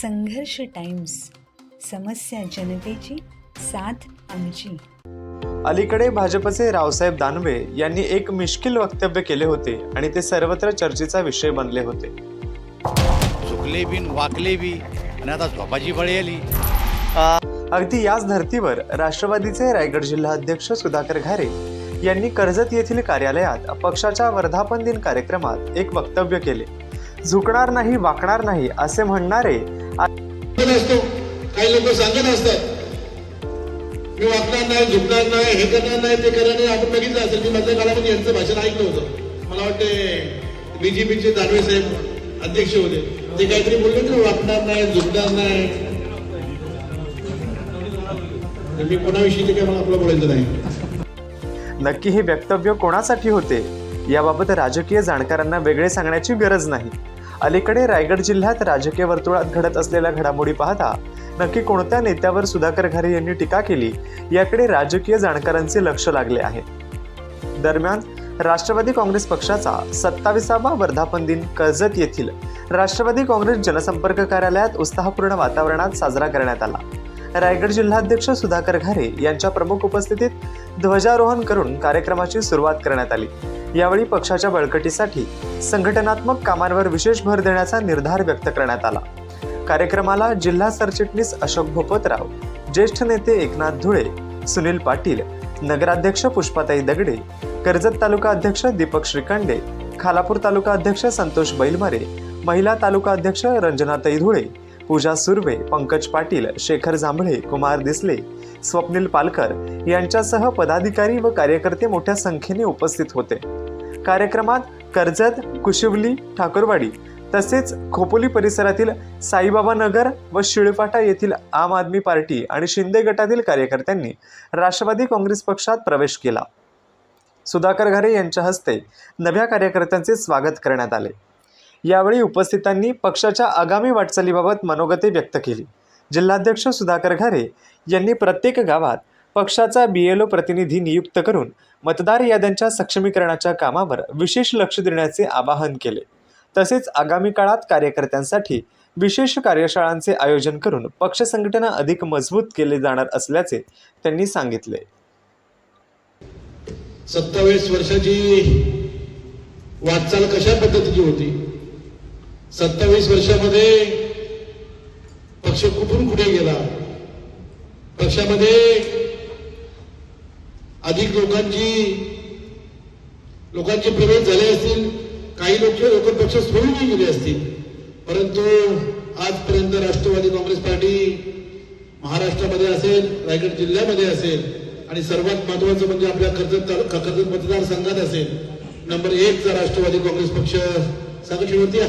संघर्ष टाइम्स, समस्या जनतेची, साथ आमची. अलीकडे भाजपचे रावसाहेब दानवे यांनी एक मिश्किल वक्तव्य केले होते आणि ते सर्वत्र चर्चेचा विषय बनले होते. चुकले बिन वाकले बी आणि आता झोपाची बळी आली. अगदी याच धर्तीवर राष्ट्रवादीचे रायगड जिल्हा अध्यक्ष सुधाकर घारे यांनी कर्जत येथील कार्यालयात पक्षाच्या वर्धापन दिन कार्यक्रमात एक वक्तव्य केले. झुकणार नाही, वाकणार नाही असे म्हणणारे काही लोक सांगत असतात मी वाकणार नाही, झुकणार नाही, हे करणार नाही, ते करणार नाही. आपण बघितलं असेल, मी मधल्या काळामध्ये यांचं भाषण ऐकलं होतं. मला वाटते बीजेपीचे दानवे साहेब अध्यक्ष होते, ते काहीतरी बोलले ना, वाकणार नाही, झुकणार नाही. मी कोणाविषयी ते काय मला आपलं बोलायचं नाही. नक्की हे वक्तव्य कोणासाठी होते याबाबत राजकीय जाणकारांना वेगळे सांगण्याची गरज नाही. अलीकडे रायगड जिल्ह्यात राजकीय वर्तुळात घडत असलेल्या घडामोडी पाहता नक्की कोणत्या नेत्यावर सुधाकर घारे यांनी टीका केली याकडे राजकीय जाणकारांचे लक्ष लागले आहे. दरम्यान राष्ट्रवादी काँग्रेस पक्षाचा 27वा वर्धापन दिन कर्जत येथील राष्ट्रवादी काँग्रेस जनसंपर्क कार्यालयात उत्साहपूर्ण वातावरणात साजरा करण्यात आला. रायगड जिल्हाध्यक्ष सुधाकर घारे यांच्या प्रमुख उपस्थितीत ध्वजारोहण करून कार्यक्रमाची सुरुवात करण्यात आली. यावेळी पक्षाच्या बळकटीसाठी संघटनात्मक कामांवर विशेष भर देण्याचा निर्धार व्यक्त करण्यात आला. कार्यक्रमाला जिल्हा सरचिटणीस अशोक भोपतराव, ज्येष्ठ नेते एकनाथ धुळे, सुनील पाटील, नगराध्यक्ष पुष्पाताई दगडे, कर्जत तालुका अध्यक्ष दीपक श्रीखंडे, खालापूर तालुका अध्यक्ष संतोष बैलमारे, महिला तालुका अध्यक्ष रंजनाताई धुळे, पूजा सुर्वे, पंकज पाटील, शेखर जांभळे, कुमार दिसले, स्वप्नील पालकर यांच्यासह पदाधिकारी व कार्यकर्ते मोठ्या संख्येने उपस्थित होते. कार्यक्रमात कर्जत, कुशिवली, ठाकूरवाडी तसेच खोपोली परिसरातील साईबाबा नगर व शिळपाटा येथील आम आदमी पार्टी आणि शिंदे गटातील कार्यकर्त्यांनी राष्ट्रवादी काँग्रेस पक्षात प्रवेश केला. सुधाकर घारे यांच्या हस्ते नव्या कार्यकर्त्यांचे स्वागत करण्यात आले. यावेळी उपस्थितांनी पक्षाच्या आगामी वाटचालीबाबत मनोगते व्यक्त केली. जिल्हाध्यक्ष सुधाकर घारे यांनी प्रत्येक गावात पक्षाचा BLO प्रतिनिधी नियुक्त करून मतदार याद्यांच्या सक्षमीकरणाच्या कामावर विशेष लक्ष देण्याचे आवाहन केले. तसेच आगामी काळात कार्यकर्त्यांसाठी विशेष कार्यशाळांचे आयोजन करून पक्ष संघटना अधिक मजबूत केले जाणार असल्याचे त्यांनी सांगितले. 27 वर्षाची वाटचाल कशा पद्धतीची होती? 27 वर्षामध्ये पक्ष कुठून कुठे गेला? पक्षामध्ये अधिक लोकांचे प्रवेश झाले असतील, काही लोक पक्ष सोडून गेले असतील, परंतु आजपर्यंत राष्ट्रवादी काँग्रेस पार्टी महाराष्ट्रामध्ये असेल, रायगड जिल्ह्यामध्ये असेल आणि सर्वात महत्वाचं म्हणजे आपल्या कर्जत मतदारसंघात असेल, नंबर 1चा राष्ट्रवादी काँग्रेस पक्ष सांगू होती.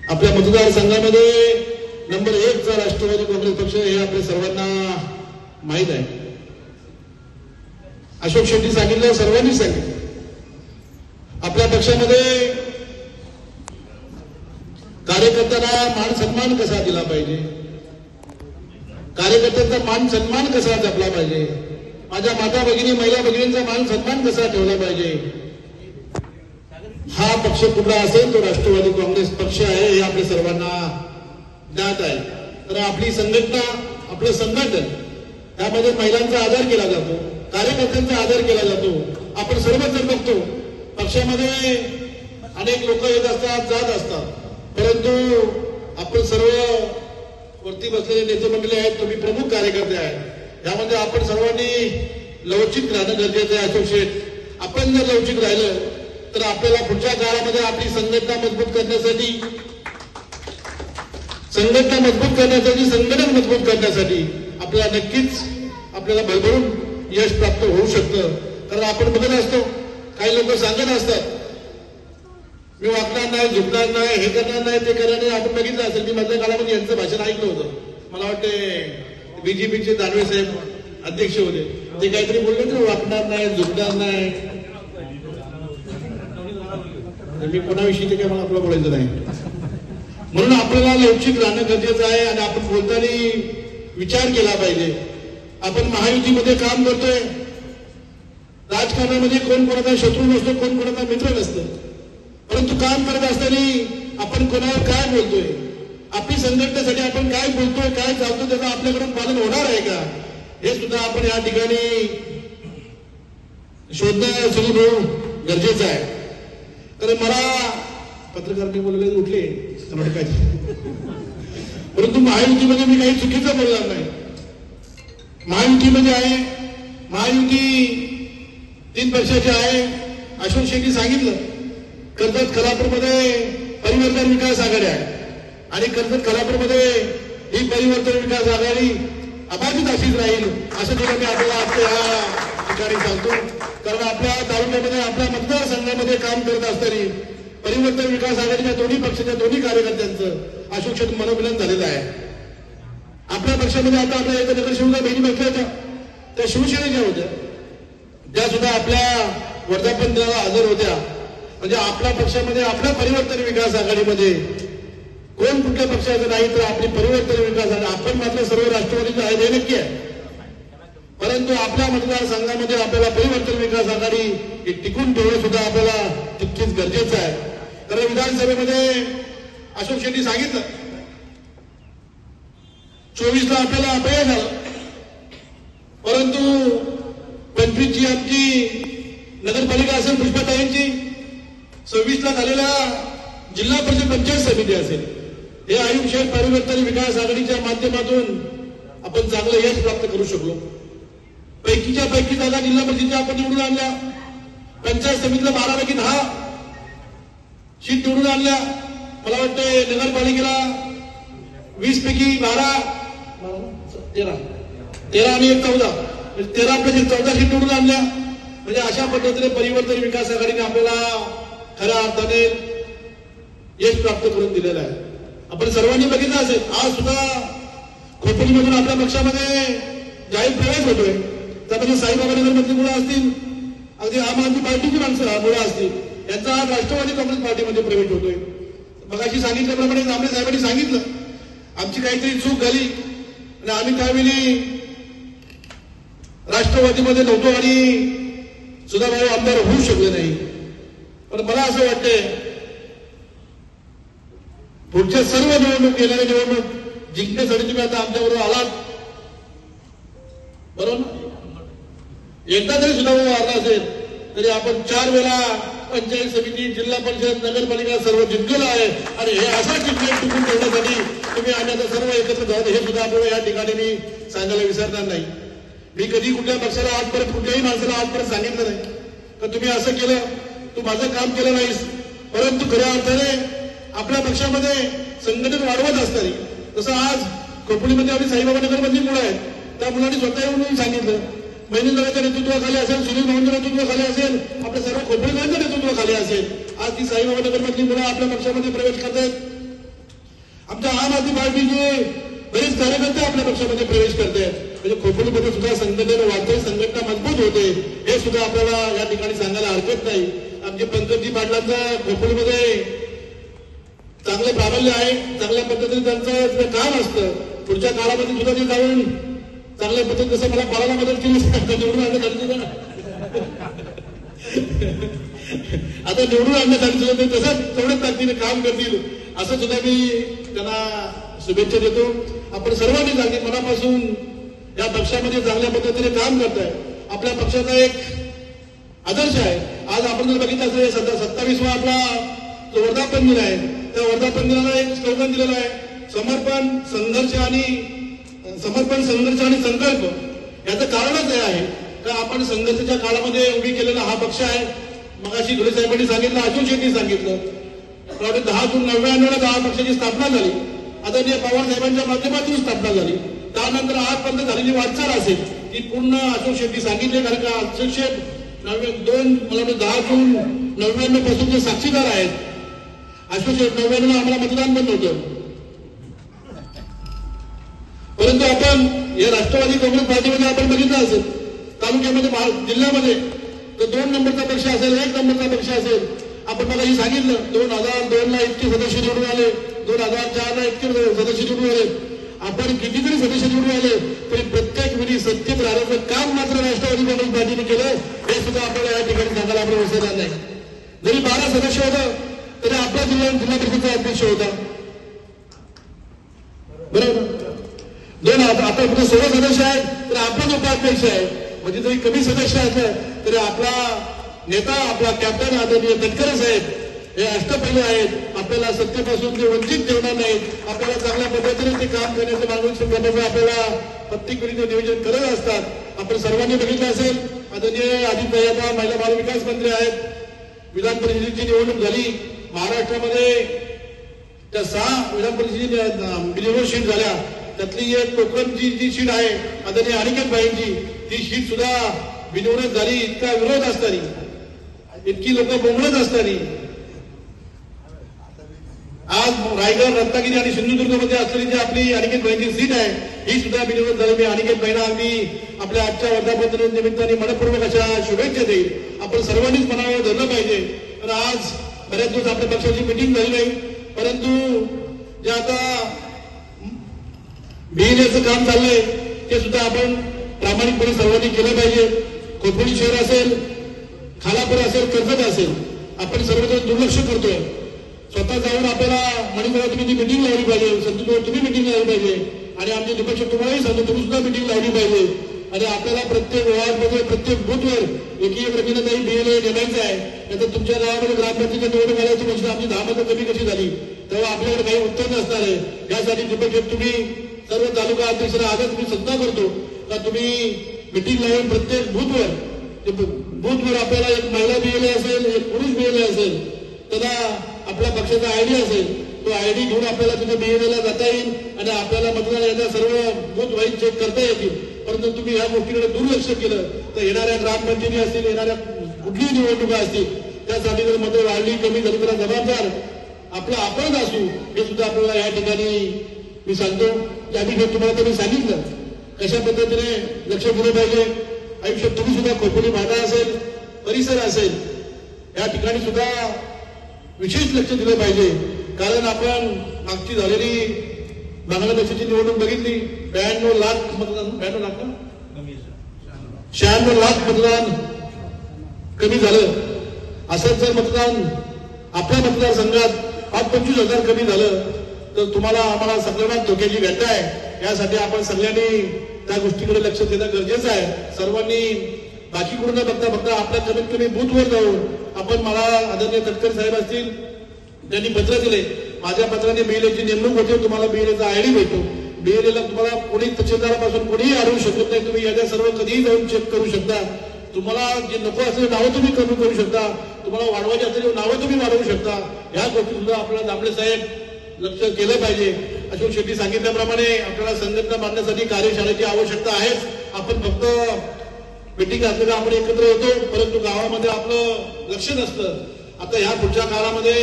आपल्या मतदारसंघामध्ये नंबर 1चा राष्ट्रवादी काँग्रेस पक्ष हे आपल्या सर्वांना माहीत आहे. अशोक शेट्टी सांगितलं, सर्वांनी सांगितलं. आपल्या पक्षामध्ये कार्यकर्त्यांना मान सन्मान कसा दिला पाहिजे, कार्यकर्त्यांचा मान सन्मान कसा जपला पाहिजे, माझ्या माता भगिनी, महिला भगिनींचा मान सन्मान कसा ठेवला पाहिजे, हा पक्ष कुठला असेल तो राष्ट्रवादी काँग्रेस पक्ष आहे हे आपल्या सर्वांना ज्ञात आहे. तर आपली संघटना, आपलं संघटन त्यामध्ये महिलांचा आदर केला जातो, कार्यकर्त्यांचा आदर केला जातो. आपण सर्वजण बघतो पक्षामध्ये अनेक लोक येत असतात, जात असतात, परंतु आपण सर्व वरती बसलेले नेते मंडळी आहेत, तुम्ही प्रमुख कार्यकर्ते आहेत, यामध्ये आपण सर्वांनी लवचिक राहणं गरजेचं आहे. अशोक शेठ, आपण जर लवचिक राहिलं तर आपल्याला पुढच्या काळामध्ये आपली संघटना मजबूत करण्यासाठी, संघटन मजबूत करण्यासाठी आपल्याला नक्कीच भरभरून यश प्राप्त होऊ शकतं. कारण आपण बघत असतो, काही लोक सांगत असतात मी वाकणार नाही, झुकणार नाही, हे करणार नाही, ते करणार नाही. आपण बघितलं असेल, मी मधल्या काळामध्ये यांचं भाषण ऐकलं होतं. मला वाटते बीजेपीचे दानवे साहेब अध्यक्ष होते, ते काहीतरी बोलले ना, वाकणार नाही, झुकणार नाही. मी कोणाविषयी ते काय मला आपलं बोलायचं नाही. म्हणून आपल्याला लवचिक राहणं गरजेचं आहे आणि आपण बोलताना विचार केला पाहिजे. आपण महायुतीमध्ये काम करतोय, राजकारणामध्ये कोण कोणाचा शत्रू नसतो, कोण कोणाचा मित्र नसतं. परंतु काम करत असताना आपण कोणावर काय बोलतोय, आपली संघटनेसाठी आपण काय बोलतोय, काय चालतो, त्याचं आपल्याकडून पालन होणार आहे का, हे सुद्धा आपण या ठिकाणी शोधणं सुरू गरजेचं आहे. तर मला पत्रकार बोलले उठले परंतु महायुतीमध्ये मी काही चुकीचं बोलणार नाही. महायुतीमध्ये आहे, महायुती 3 वर्षाची आहे. अशोक शेट्टी सांगितलं कर्जत खालापूरमध्ये परिवर्तन विकास आघाडी आहे आणि कर्जत खालापूरमध्ये ही परिवर्तन विकास आघाडी अबाधित अशीच राहील असं देखील मी आपल्याला आपल्या ठिकाणी सांगतो. कारण आपल्या तालुक्यामध्ये, आपल्या मतदारसंघामध्ये काम करत असताना परिवर्तन विकास आघाडीच्या दोन्ही पक्षाच्या दोन्ही कार्यकर्त्यांचं अशोक शेट्टी मनोमिलन झालेलं आहे. आपल्या पक्षामध्ये आता आपल्या एका नगरसेविका बहिणी बसल्या त्या शिवसेनेच्या होत्या, त्या सुद्धा आपल्या वर्धापन दिनाला हजर होत्या. म्हणजे आपल्या पक्षामध्ये, आपल्या परिवर्तन विकास आघाडीमध्ये कोण कुठल्या पक्षाचं नाही, तर आपली परिवर्तन विकास आघाडी, आपण मात्र सर्व राष्ट्रवादीचे आहे हे नक्की आहे. परंतु आपल्या मतदारसंघामध्ये आपल्याला परिवर्तन विकास आघाडी ही टिकून ठेवणं सुद्धा आपल्याला तितकीच गरजेचं आहे. तर विधानसभेमध्ये अशोक शेट्टी सांगितलं 24ला आपल्याला अपयश झालं, परंतु 25ची आमची नगरपालिका असेल पुष्पाताईंची, 26ला झालेल्या जिल्हा परिषद पंचायत समिती असेल, हे आयुष्यात परिवर्तन विकास आघाडीच्या माध्यमातून आपण चांगलं यश प्राप्त करू शकलो. पैकीच्या पैकी जागा जिल्हा परिषदेच्या आपण निवडून आणल्या, पंचायत समितीला 12 पैकी 10 सीट निवडून आणल्या. मला वाटतं नगरपालिकेला 20 पैकी 12, 13 आणि 1 14 म्हणजे 13 पैकी 14 सीट निवडून आणल्या. म्हणजे अशा पद्धतीने परिवर्तन विकास आघाडीने आपल्याला खऱ्या अर्थाने यश प्राप्त करून दिलेलं आहे. आपण सर्वांनी बघितलं असेल, आज सुद्धा खोपोलीमधून आपल्या पक्षामध्ये जाहीर प्रवेश होतोय. त्यामध्ये साईबाबा नगर मधली मुलं असतील, अगदी आम आदमी पार्टीची मुलं असतील, यांचा आज राष्ट्रवादी काँग्रेस पार्टीमध्ये प्रवेश होतोय. मगाशी सांगितल्याप्रमाणे आंबे साहेबांनी सांगितलं आमची काहीतरी चूक झाली आणि आम्ही त्यावेळी राष्ट्रवादीमध्ये नव्हतो आणि सुधाभाऊ आमदार होऊ शकले नाही. पण मला असं वाटतंय पुढच्या सर्व निवडणूक, येणाऱ्या निवडणूक जिंकण्यासाठी तुम्ही आता आमच्याबरोबर आलात, बरोबर. एकदा जरी सुधाभाऊ आला असेल तरी आपण 4 वेळा पंचायत समिती, जिल्हा परिषद, नगरपालिका सर्व जिंकलेलं आहे. आणि हे असा जिंकणे टिकून ठेवण्यासाठी तुम्ही आम्ही आता सर्व एकत्र झालो, हे सुद्धा आपल्याला या ठिकाणी मी सांगायला विसरणार नाही. मी कधी कुठल्या पक्षाला आजपर्यंत, कुठल्याही माणसाला आजपर्यंत सांगितलं नाही तर तुम्ही असं केलं, तू माझं काम केलं नाहीस. परंतु खऱ्या अर्थाने आपल्या पक्षामध्ये संघटन वाढवत असताना, तसं आज खोपोलीमध्ये आपली साईबाबा नगरमधली मुलं आहेत, त्या मुलांनी स्वतः येऊन सांगितलं, महिलेंच्या नेतृत्वाखाली असेल, सुनील भाऊंच्या नेतृत्वाखाली असेल, आपल्या सर्व खोपोलीकरांच्या नेतृत्वाखाली असेल, आज ती साईबाबा नगरमधली मुलं आपल्या पक्षामध्ये प्रवेश करतायत. आमच्या आम आदमी पार्टीचे बरेच कार्यकर्ते आपल्या पक्षामध्ये प्रवेश करतायत. म्हणजे खोपोलीमध्ये सुद्धा संघटन वाढते, संघटना मजबूत होते, हे सुद्धा आपल्याला या ठिकाणी सांगायला हरकत नाही. आमचे पंकजी पाटलांचं खोपोलीमध्ये चांगलं प्राबल्य आहे, चांगल्या पद्धतीने त्यांचं काम असतं. पुढच्या काळामध्ये सुद्धा ते जाऊन चांगल्या पद्धतीने, जसं मला बाळाला मदत केली निवडून आणण्यासाठी आता निवडून आणण्यासाठी सुद्धा ते तसंच तेवढ्याच ताकदीने काम करतील असं सुद्धा मी त्यांना शुभेच्छा देतो. आपण सर्वांनी जागी मनापासून या पक्षामध्ये चांगल्या पद्धतीने काम करताय. आपल्या पक्षाचा एक आदर्श आहे. आज आपण जर बघितलं असेल 27वा आपला जो वर्धापन दिन आहे, त्या वर्धापन दिनाला एक स्लोगन दिलेलं आहे, समर्पण संघर्ष आणि संकल्प. याचं कारणच हे आहे का आपण संघर्षाच्या काळामध्ये उभी केलेला हा पक्ष आहे. मगाशी धुळे साहेबांनी सांगितलं, अशोक शेट्टी सांगितलं, 10 जून 99ला हा पक्षाची स्थापना झाली. आदरणीय पवार साहेबांच्या माध्यमातून स्थापना झाली. त्यानंतर आजपर्यंत झालेली वाटचाल असेल ती पूर्ण अशोक शेट्टी सांगितले. कारण का अशोक शेठ 10 जून 99 पासून जे साक्षीदार आहेत. अशोक शेठ 99ला आम्हाला मतदान पण नव्हतं, परंतु आपण या राष्ट्रवादी काँग्रेस पार्टीमध्ये आपण बघितलं असेल, तालुक्यामध्ये, जिल्ह्यामध्ये तर 2 नंबरचा पक्ष असेल, 1 नंबरचा पक्ष असेल. आपण मला हे सांगितलं 2002ला इतके सदस्य निवडून आले, 2004ला इतके सदस्य निवडून आले. आपण कितीतरी सदस्य निवडून आले तरी प्रत्येक वेळी सत्तेत राहण्याचं काम मात्र राष्ट्रवादी काँग्रेस पार्टीने केलं, हे सुद्धा आपल्याला या ठिकाणी सांगायला आपण विसरणार नाही. जरी 12 सदस्य होतं जिल्हा परिषदेचा अध्यक्ष होता, बरोबर. दोन आता फक्त 16 सदस्य आहेत, तर आपण उपाध्यक्ष आहे. म्हणजे जरी कमी सदस्य असलं तरी आपला नेता, आपला कॅप्टन आदरणीय तटकरे साहेब हे अष्टपैलू आहेत. आपल्याला सत्तेपासून ते वंचित ठेवणार नाहीत. आपल्याला चांगल्या पद्धतीने ते काम करण्याचं मार्गदर्शन करण्याचं आपल्याला प्रत्येक वेळी ते नियोजन करत असतात. आपण सर्वांनी बघितलं असेल, आदरणीय आदित्य आता महिला बाल विकास मंत्री आहेत. विधान परिषदेची निवडणूक झाली महाराष्ट्रामध्ये, त्या 6 विधान परिषदेची बिनविरोध सीट झाल्या. त्यातली एक कोकणची जी सीट आहे आदरणीय अनिकेत भाईंची, ती सीट सुद्धा बिनविरोध झाली. इतका विरोध असताना, इतकी लोक बोंबलत असताना आज रायगड, रत्नागिरी आणि सिंधुदुर्गमध्ये असलेली जी आपली अनिकेत भाईंची सीट आहे, ही सुद्धा बिनविरोध झाली. मी अनिकेत भाईंना अगदी आपल्या आजच्या वर्धापन निमित्ताने मनपूर्वक अशा शुभेच्छा देईल. आपण सर्वांनीच मनावर धरलं पाहिजे. तर आज बऱ्याच दिवस आपल्या पक्षाची मिटिंग झाली नाही, परंतु जे आता बीएलएचं काम चाललंय ते सुद्धा आपण प्रामाणिकपणे सर्वांनी केलं पाहिजे. खोपोली शहर असेल, खालापूर असेल, कर्जत असेल, आपण सर्वजण दुर्लक्ष करतोय. स्वतः जाऊन आपल्याला मणिपुरात तुम्ही ती मिटिंग लावली पाहिजे, संतूर तुम्ही मिटिंग लावली पाहिजे, आणि आमचे निपक्ष तुम्हालाही सांगतो तुम्ही सुद्धा मिटिंग लावली पाहिजे. आणि आपल्याला प्रत्येक वॉर्डमध्ये, प्रत्येक बूथवर एक रवींद्रताई बीएलए नेमायचं आहे. नंतर तुमच्या गावामध्ये ग्रामपंचायतीच्या निवडणूक आल्याची म्हणजे आमची 10 मतं कमी कशी झाली, तेव्हा आपल्याकडे काही उत्तर नसणार आहे. यासाठी निपक्ष तुम्ही सर्व तालुका अध्यक्षांना आजच मी सत्ता करतो का तुम्ही मिटिंग लावून प्रत्येक बूथवर आपल्याला एक महिला बीएलए असेल, एक पुरुष बीएलए असेल, त्याला आपल्या पक्षाचा आयडी असेल, तो आयडी घेऊन आपल्याला तिथे बीएलएला जाता येईल आणि आपल्याला मतदान याचा सर्व बूथ वाईज चेक करता येतील. परंतु तुम्ही या गोष्टीकडे दुर्लक्ष केलं तर येणाऱ्या ग्रामपंचायती असतील, येणाऱ्या कुठलीही निवडणुका असतील, त्यासाठी जर मतं वाढली कमी झाली तर जबाबदार आपला आपण असू, हे सुद्धा आपल्याला या ठिकाणी मी सांगतो. त्याविषयी तुम्हाला तर मी सांगितलं कशा पद्धतीने लक्ष दिलं पाहिजे. आयुष्यात तुम्ही सुद्धा खोपोली भाटा असेल, परिसर असेल, या ठिकाणी सुद्धा विशेष लक्ष दिलं पाहिजे. कारण आपण मागची झालेली बांगलादेशाची निवडणूक बघितली, 92 लाख मतदान, 92 लाख का 96 लाख मतदान कमी झालं. असंच जर मतदान आपल्या मतदारसंघात 25,000 कमी झालं तर तुम्हाला आम्हाला सगळ्यांना धोक्याची घटना आहे. यासाठी आपण सगळ्यांनी त्या गोष्टीकडे लक्ष देणं गरजेचं आहे. सर्वांनी बाकीकडून बघता बघता आपल्या कमीत कमी बूथवर जाऊन आपण, मला आदरणीय तटकरे साहेब असतील, त्यांनी पत्र दिले, माझ्या पत्राने बीएलएची नेमणूक होते, तुम्हाला बीएलएचा आयडी भेटतो. बीएलएला तुम्हाला कोणी तहसीलदारापासून कोणीही अडवू शकत नाही. तुम्ही याच्या सर्व कधीही जाऊन चेक करू शकता. तुम्हाला जे नको असलेली नावं तुम्ही कमी करू शकता, तुम्हाला वाढवायची असलेली नावं तुम्ही वाढवू शकता. या गोष्टी सुद्धा आपल्याला दामले साहेब लक्ष केलं पाहिजे. अशोक शेट्टी सांगितल्याप्रमाणे आपल्याला संघटना बांधण्यासाठी कार्यशाळेची आवश्यकता आहेच. आपण फक्त मिटिंग असलं का आपण एकत्र येतो, परंतु गावामध्ये आपलं लक्ष नसतं. आता ह्या पुढच्या काळामध्ये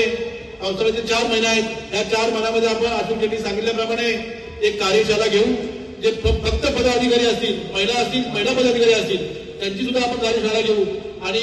पावसाळ्याचे 4 महिने आहेत. या 4 महिन्यामध्ये आपण अशोक शेट्टी सांगितल्याप्रमाणे एक कार्यशाळा घेऊ. जे फक्त पदाधिकारी असतील, महिला पदाधिकारी असतील, त्यांची सुद्धा आपण कार्यशाळा घेऊ, आणि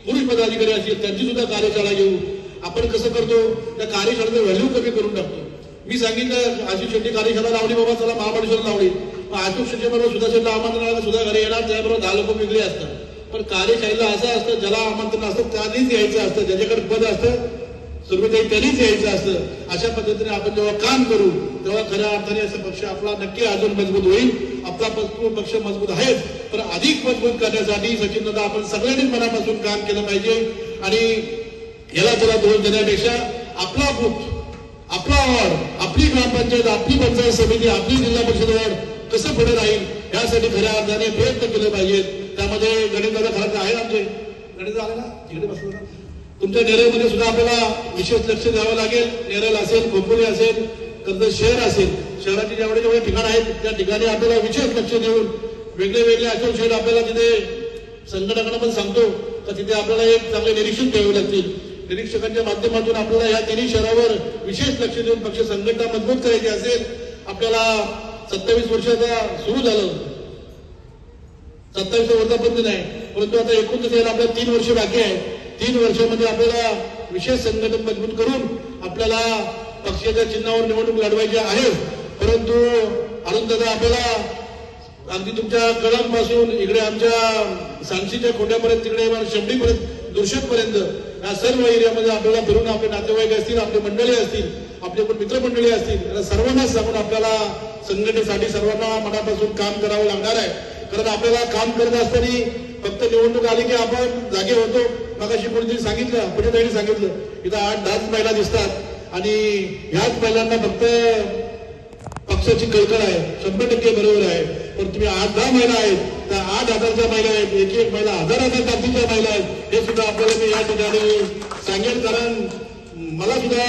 पुरुष पदाधिकारी असतील त्यांची सुद्धा कार्यशाळा घेऊ. आपण कसं करतो, त्या कार्यशाळेचं व्हॅल्यू कमी करून टाकतो. मी सांगितलं अशोक शेट्टी कार्यशाळा लावली, बाबा चला महाबळेश्वरला लावली, मग अशोक शेट्टी बरोबर सुद्धा शेट्टी आमंत्रणाला सुद्धा घरी येणार, त्याबरोबर 10 लोक वेगळे असतात. पण कार्यशाळेला असं असतं, ज्याला आमंत्रण असतं त्यांनीच यायचं असतं, ज्याच्याकडे पद असतं सुरुवातीला त्यांनीच यायचं असतं. अशा पद्धतीने आपण जेव्हा काम करू तेव्हा खऱ्या अर्थाने असा पक्ष आपला नक्की अजून मजबूत होईल. आपला पक्ष मजबूत आहेच, पण अधिक मजबूत करण्यासाठी सचिन दादा आपण सगळ्यांनी मनापासून काम केलं पाहिजे. आणि याला त्याला दोष देण्यापेक्षा आपला बूथ, आपला वॉर्ड, आपली ग्रामपंचायत, आपली पंचायत समिती, आपली जिल्हा परिषद वॉर्ड कसं पुढे राहील यासाठी खऱ्या अर्थाने प्रयत्न केले पाहिजेत. त्यामध्ये गणेशदादा खरं आहे, आमचे गणेश आले ना तिकडे बसलो ना, तुमच्या नेरळमध्ये सुद्धा आपल्याला विशेष लक्ष द्यावं लागेल. नेरळ असेल, खोपोली असेल, कर्जत शहर असेल, शहराचे जेवढे ठिकाण आहेत त्या ठिकाणी आपल्याला विशेष लक्ष देऊन वेगळे वेगळे अशोक शेठ आपल्याला तिथे संघटनांना पण सांगतो तर तिथे आपल्याला एक चांगले निरीक्षण द्यावे लागतील. निरीक्षकांच्या माध्यमातून आपल्याला या 3 शहरावर विशेष लक्ष देऊन पक्ष संघटना मजबूत करायची असेल. आपल्याला 27 वर्षाचा सुरू झालं, 27 वर्षापर्यंत नाही, परंतु आता 29 यायला आपल्याला 3 वर्ष बाकी आहे. 3 वर्षामध्ये आपल्याला विशेष संघटन मजबूत करून आपल्याला पक्षाच्या चिन्हावर निवडणूक लढवायची आहे. परंतु अरुण दादा आपल्याला अगदी तुमच्या कळंब पासून इकडे आमच्या सांगशीच्या खोट्यापर्यंत, तिकडे शेवटीपर्यंत, दुर्शकपर्यंत या सर्व एरियामध्ये आपल्याला फिरून आपले नातेवाईक असतील, आपले मंडळी असतील, आपले पण मित्रमंडळी असतील, या सर्वांना सांगून आपल्याला संघटनेसाठी सर्वांना मनापासून काम करावं लागणार आहे. कारण आपल्याला काम करत असताना फक्त निवडणूक आली की आपण जागे होतो. मगाशी कोणीतरी सांगितलं, पुण्याताईने सांगितलं, इथं 8-10 महिला दिसतात आणि ह्याच महिलांना फक्त पक्षाची कळकळ आहे. 100% बरोबर आहे. पण तुम्ही 8-10 महिला आहेत, त्या 8,000च्या महिला आहेत, एक महिला 1000 जातीच्या महिला आहेत, हे सुद्धा आपल्याला मी या ठिकाणी सांगेल. कारण मला सुद्धा,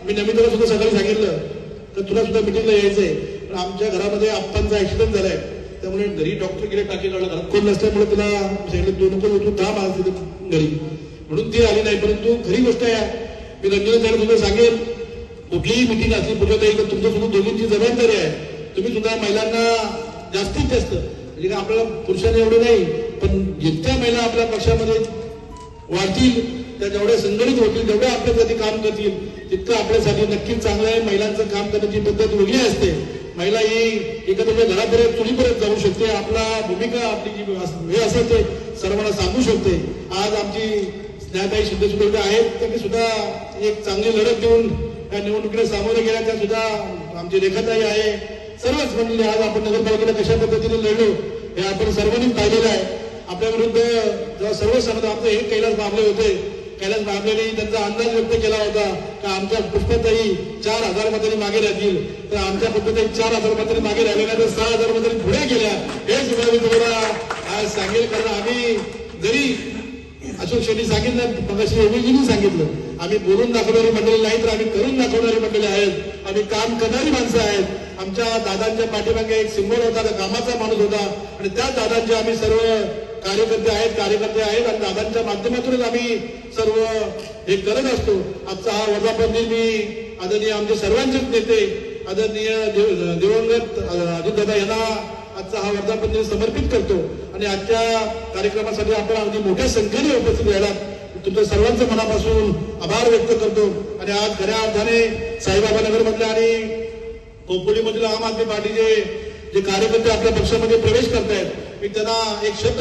मी नमिताला सुद्धा सकाळी सांगितलं तर तुला सुद्धा मिटिंगला यायचंय. पण आमच्या घरामध्ये आप्पांचा ऍक्सिडेंट झालाय, त्यामुळे घरी डॉक्टर गेले, टाके काढला, घरात कोण नसल्यामुळे तुला सांगितलं तू नको तू थांब आज घरी, म्हणून ती आली नाही. परंतु खरी गोष्ट आहे, मी रंजना साहेब सुद्धा सांगेल, कुठलीही मिटिंग असली पुढे तर तुमच्या सुद्धा दोघींची जबाबदारी आहे. तुम्ही सुद्धा महिलांना जास्तीत जास्त, म्हणजे आपल्याला पुरुषांना एवढं नाही, पण जितक्या महिला आपल्या पक्षामध्ये वाढतील, त्या जेवढ्या संघटित होतील, जेवढ्या आपल्यासाठी काम करतील, तितकं आपल्यासाठी नक्कीच चांगलं आहे. महिलांचं काम करण्याची पद्धत वेगळी असते. महिला ही एखाद्या घरापर्यंत चुलीपर्यंत जाऊ शकते. आपला भूमिका, आपली जी हे असेल ते सर्वांना सांगू शकते. आज आमची स्नेहाताई शिंदे आहेत, त्यांनी सुद्धा एक चांगली लढत देऊन या निवडणुकीला सामोरे गेल्या. त्या सुद्धा आमची रेखाताई आहे. सर्वच मंडळी आज आपण नगरपालिकेला कशा पद्धतीने लढलो हे आपण सर्वांनी पाहिलेलं आहे. आपल्या विरुद्ध जेव्हा सर्व सांगत आमचं हे कैलास बाबले होते, कैलास बाबलेने त्यांचा अंदाज व्यक्त केला होता की आमच्या पुष्पताई 4,000 मतांनी मागे राहतील, तर आमच्या पुष्पताई 4,000 मतांनी मागे राहिले नाही, तर 6,000 मतांनी पुढे गेल्या. हे सुद्धा मी तुम्हाला आज सांगेल. कारण आम्ही जरी अशोक शेट्टी सांगितलं, मगाशी ओबीजींनी सांगितलं, आम्ही बोलून दाखवणारी मंडळी नाही, तर आम्ही करून दाखवणारी मंडळी आहेत. आम्ही काम करणारी माणसं आहेत. आमच्या दादांच्या पाठीमागे एक सिंबल होता, कामाचा माणूस होता, आणि त्या दादांचे आम्ही सर्व कार्यकर्ते आहेत आणि दादांच्या माध्यमातूनच आम्ही सर्व हे करत असतो. आजचा हा वर्धापन दिन मी आदरणीय आमचे सर्वांचेच नेते आदरणीय दिवंगत अजितदादा यांना आजचा हा वर्धापन दिन समर्पित करतो. आणि आजच्या कार्यक्रमासाठी आपण अगदी मोठ्या संख्येने उपस्थित राहिला, तुमच्या सर्वांचं मनापासून आभार व्यक्त करतो. आणि आज खऱ्या अर्थाने साईबाबा नगर मधले आणि खोपोलीमधील आम आदमी पार्टीचे जे कार्यकर्ते आपल्या पक्षामध्ये प्रवेश करतायत, मी त्यांना एक शब्द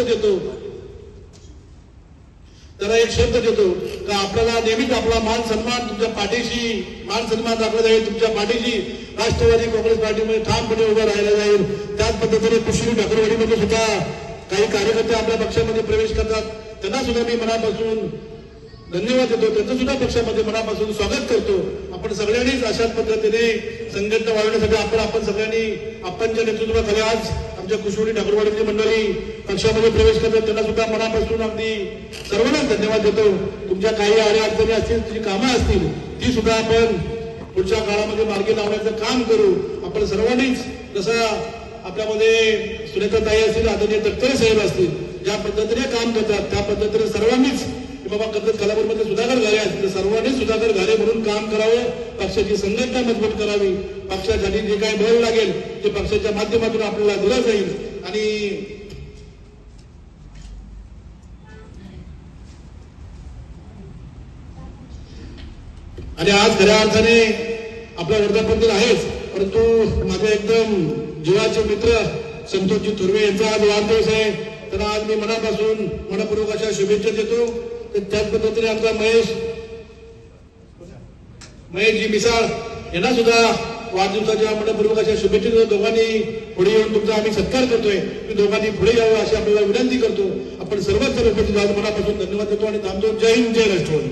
देतो का आपल्याला नेहमीच आपला मान सन्मान तुमच्या पाठीशी, मान सन्मान दाखवला जाईल. तुमच्या पाठीशी राष्ट्रवादी काँग्रेस पार्टीमध्ये ठामपणे उभं राहिलं जाईल. त्याच पद्धतीने कुशली ठाकरवाडीमध्ये सुद्धा काही कार्यकर्ते आपल्या पक्षामध्ये प्रवेश करतात, त्यांना सुद्धा मी मनापासून धन्यवाद देतो. त्यांचं सुद्धा पक्षामध्ये मनापासून स्वागत करतो. आपण सगळ्यांनीच अशाच पद्धतीने संघटना वाढवण्यासाठी आपण सगळ्यांनी आपणच्या नेतृत्वाखाली आज आमच्या कुशली ठाकरवाडीची मंडळी पक्षामध्ये प्रवेश करतात, त्यांना सुद्धा मनापासून अगदी सर्वांनाच धन्यवाद देतो. तुमच्या काही अडचणी असतील, तुझी कामं असतील, ती सुद्धा आपण पुढच्या काळामध्ये मार्गी लावण्याचं काम करू. आपण सर्वांनीच, जसं आपल्यामध्ये सुनेत्राताई असतील, आदरणीय तटकरे साहेब असतील, ज्या पद्धतीने काम करतात त्या पद्धतीने सर्वांनीच बाबा कर्जत खालापूरमध्ये सुधाकर घाले असतील, तर सर्वांनी सुधाकर घाले म्हणून काम करावं. पक्षाची संघटना मजबूत करावी. पक्षासाठी जे काही बळ लागेल ते पक्षाच्या माध्यमातून आपल्याला दिलं जाईल. आणि आज खऱ्या अर्थाने आपला वर्धापन दिन आहेच, परंतु माझे एकदम जीवाचे मित्र संतोषजी थोरवे यांचा आज वाढदिवस आहे. त्यांना आज मी मनापासून मनपूर्वक अशा शुभेच्छा देतो. त्याच पद्धतीने आमचा महेशजी मिसाळ यांना सुद्धा वाढदिवसाच्या मनपूर्वक अशा शुभेच्छा देतो. दोघांनी पुढे येऊन तुमचा आम्ही सत्कार करतोय, मी दोघांनी पुढे यावं अशी आपल्याला विनंती करतो. आपण सर्वच उपस्थित मनापासून धन्यवाद देतो आणि थांबतो. जय हिंद, जय राष्ट्रवादी.